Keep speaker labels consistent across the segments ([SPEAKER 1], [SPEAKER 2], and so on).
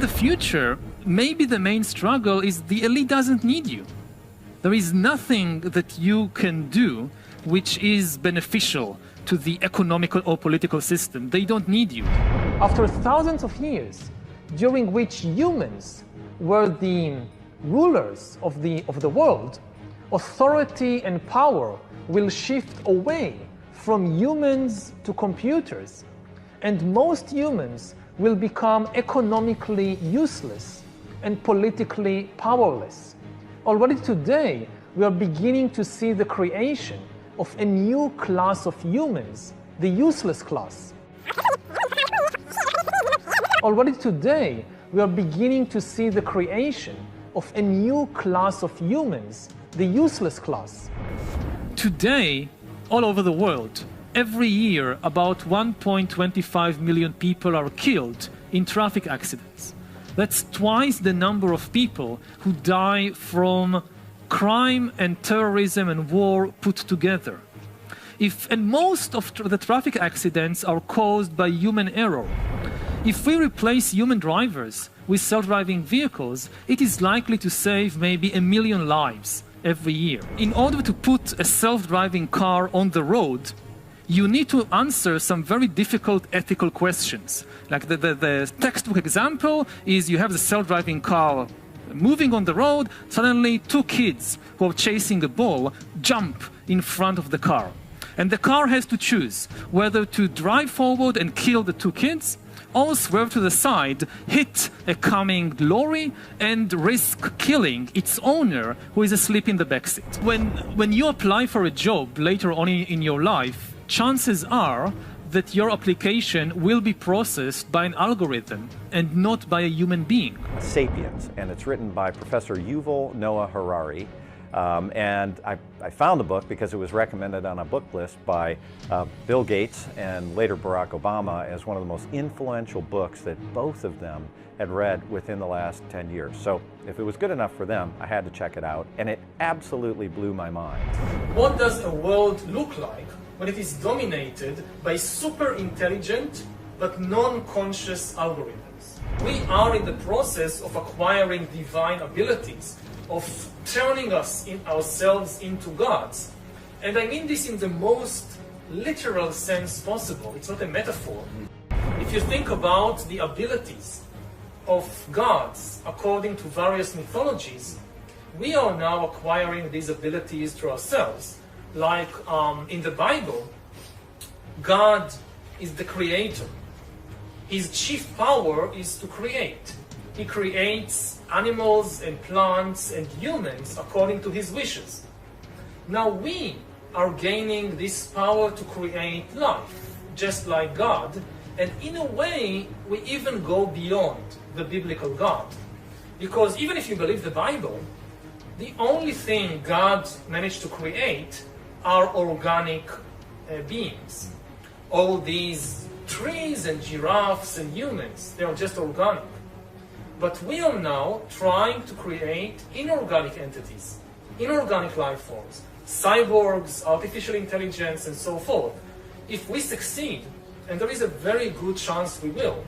[SPEAKER 1] the future, maybe the main struggle is the elite doesn't need you. There is nothing that you can do which is beneficial to the economical or political system. They don't need you.
[SPEAKER 2] After thousands of years, during which humans were the rulers of the world, authority and power will shift away from humans to computers, and most humans will become economically useless and politically powerless. Already today, we are beginning to see the creation of a new class of humans, the useless class. Already today, we are beginning to see the creation of a new class of humans, the useless class.
[SPEAKER 1] Today, all over the world, every year about 1.25 million people are killed in traffic accidents. That's twice the number of people who die from crime and terrorism and war put together. And most of the traffic accidents are caused by human error. If we replace human drivers with self-driving vehicles, it is likely to save maybe 1 million lives every year. In order to put a self-driving car on the road, you need to answer some very difficult ethical questions. Like the textbook example is you have the self-driving car moving on the road, suddenly 2 kids who are chasing a ball jump in front of the car. And the car has to choose whether to drive forward and kill the 2 kids or swerve to the side, hit a coming lorry, and risk killing its owner who is asleep in the backseat. When you apply for a job later on in your life, chances are that your application will be processed by an algorithm and not by a human being.
[SPEAKER 3] Sapiens, and it's written by Professor Yuval Noah Harari. And I found the book because it was recommended on a book list by Bill Gates and later Barack Obama as one of the most influential books that both of them had read within the last 10 years. So if it was good enough for them, I had to check it out, and it absolutely blew my mind.
[SPEAKER 1] What does a world look like when it is dominated by super intelligent but non-conscious algorithms? We are in the process of acquiring divine abilities, of turning ourselves into gods. And I mean this in the most literal sense possible. It's not a metaphor. If you think about the abilities of gods according to various mythologies, we are now acquiring these abilities to ourselves. Like in the Bible, God is the creator. His chief power is to create. He creates animals and plants and humans according to his wishes. Now we are gaining this power to create life, just like God, and in a way we even go beyond the biblical God. Because even if you believe the Bible, the only thing God managed to create are organic beings. All these trees and giraffes and humans, they are just organic. But we are now trying to create inorganic entities, inorganic life forms, cyborgs, artificial intelligence, and so forth. If we succeed, and there is a very good chance we will,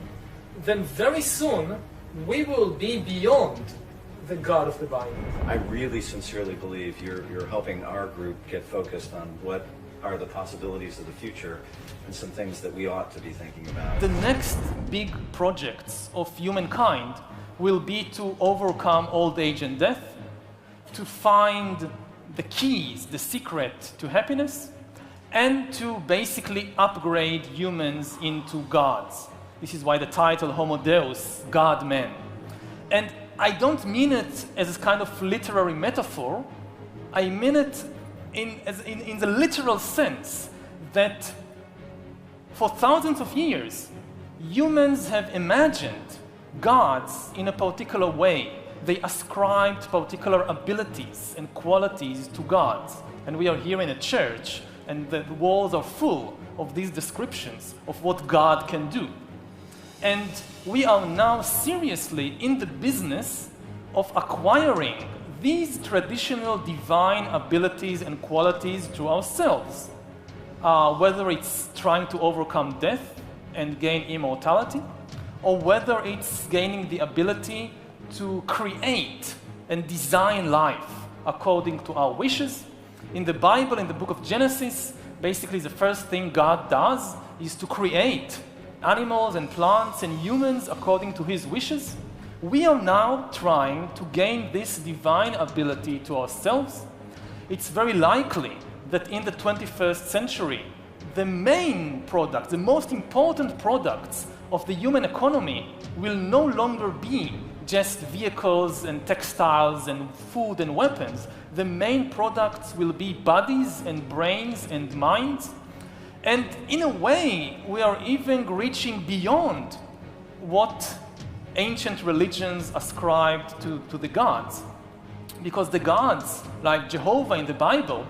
[SPEAKER 1] then very soon we will be beyond the God of the Bible.
[SPEAKER 4] I really sincerely believe you're helping our group get focused on what are the possibilities of the future and some things that we ought to be thinking about.
[SPEAKER 1] The next big projects of humankind will be to overcome old age and death, to find the keys, the secret to happiness, and to basically upgrade humans into gods. This is why the title Homo Deus, God-Man. And I don't mean it as a kind of literary metaphor. I mean it in the literal sense that for thousands of years, humans have imagined gods in a particular way. They ascribed particular abilities and qualities to gods. And we are here in a church, and the walls are full of these descriptions of what God can do. And we are now seriously in the business of acquiring these traditional divine abilities and qualities to ourselves. Whether it's trying to overcome death and gain immortality, or whether it's gaining the ability to create and design life according to our wishes. In the Bible, in the book of Genesis, basically the first thing God does is to create animals and plants and humans according to his wishes. We are now trying to gain this divine ability to ourselves. It's very likely that in the 21st century, the main product, the most important products of the human economy will no longer be just vehicles and textiles and food and weapons. The main products will be bodies and brains and minds. And in a way, we are even reaching beyond what ancient religions ascribed to the gods. Because the gods, like Jehovah in the Bible,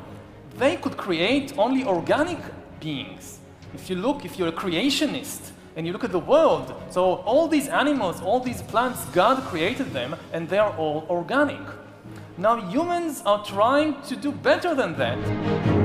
[SPEAKER 1] they could create only organic beings. If you're a creationist and you look at the world, so all these animals, all these plants, God created them and they're all organic. Now humans are trying to do better than that.